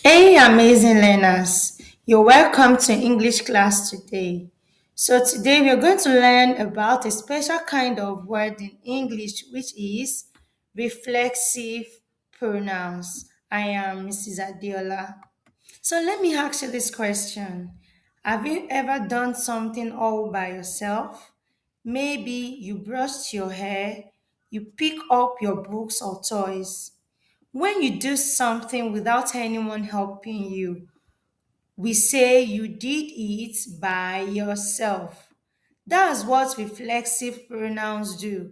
Hey, amazing learners! You're welcome to English class today. So, today we are going to learn about a special kind of word in English, which is reflexive pronouns. I am Mrs. Adiola. So, let me ask you this question. Have you ever done something all by yourself? Maybe you brushed your hair, you pick up your books or toys. When you do something without anyone helping you, we say you did it by yourself. That's what reflexive pronouns do.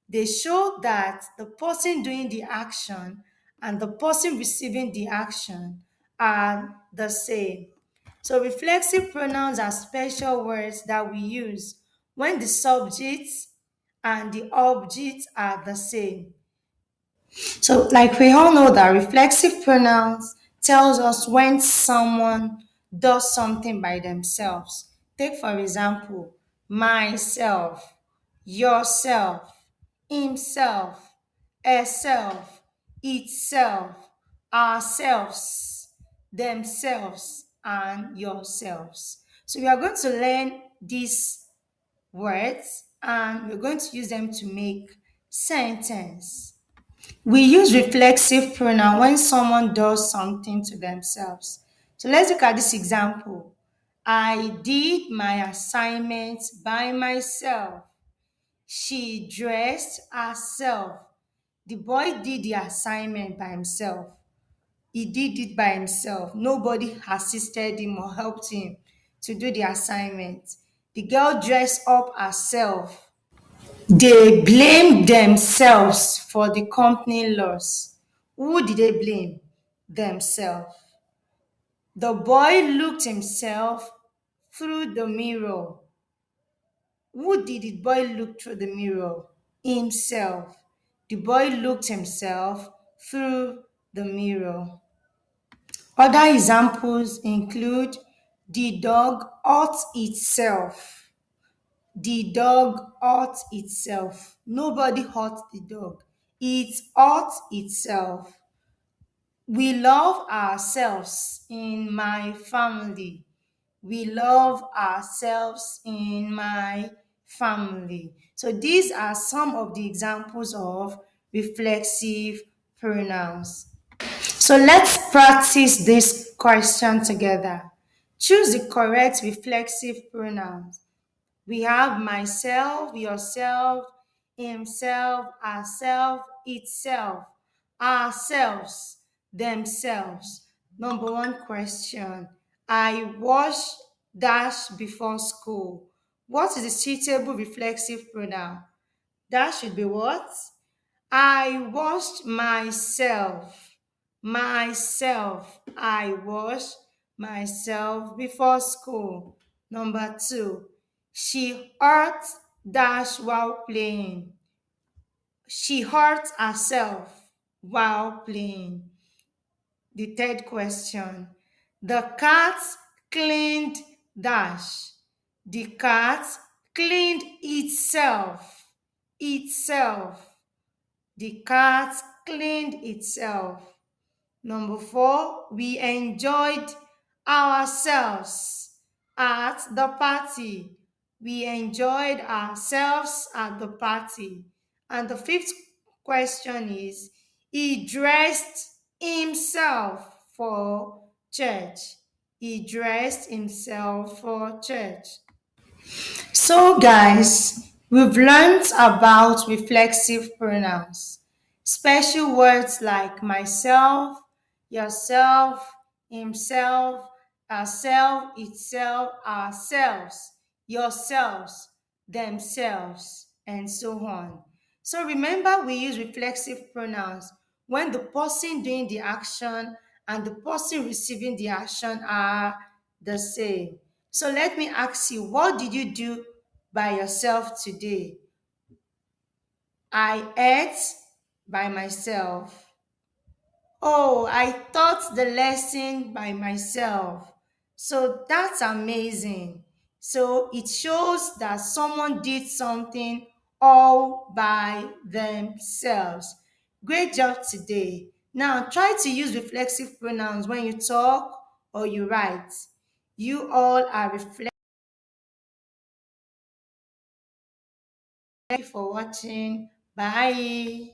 They show that the person doing the action and the person receiving the action are the same. So, reflexive pronouns are special words that we use when the subject and the object are the same. So, like we all know that reflexive pronouns tells us when someone does something by themselves. Take for example, myself, yourself, himself, herself, itself, ourselves, themselves, and yourselves. So we are going to learn these words and we're going to use them to make sentence. We use reflexive pronoun when someone does something to themselves. So let's look at this example. I did my assignment by myself. She dressed herself. The boy did the assignment by himself. He did it by himself. Nobody assisted him or helped him to do the assignment. The girl dressed up herself. They blame themselves for the company loss. Who did they blame? Themselves. The boy looked himself through the mirror. Who did the boy look through the mirror? Himself. The boy looked himself through the mirror. Other examples include the dog hurt itself. The dog hurt itself. Nobody hurt the dog. It hurt itself. We love ourselves in my family. We love ourselves in my family. So these are some of the examples of reflexive pronouns. So let's practice this question together. Choose the correct reflexive pronouns. We have myself, yourself, himself, ourself, itself, ourselves, themselves. Number one question. I wash dash before school. What is the suitable reflexive pronoun? That should be what? I washed myself. Myself. I washed myself before school. Number two. She hurt dash while playing. She hurt herself while playing. The third question. The cat cleaned dash. The cat cleaned itself. Itself. The cat cleaned itself. Number four, we enjoyed ourselves at the party. We enjoyed ourselves at the party. And the fifth question is, he dressed himself for church. He dressed himself for church. So, guys, we've learned about reflexive pronouns. Special words like myself, yourself, himself, ourself, itself, ourselves, yourselves, themselves, and so on. So remember, we use reflexive pronouns when the person doing the action and the person receiving the action are the same. So let me ask you, what did you do by yourself today? I ate by myself. Oh, I taught the lesson by myself. So that's amazing. So it shows that someone did something all by themselves. Great job today. Now, try to use reflexive pronouns when you talk or you write. You all are reflexive. Thank you for watching. Bye.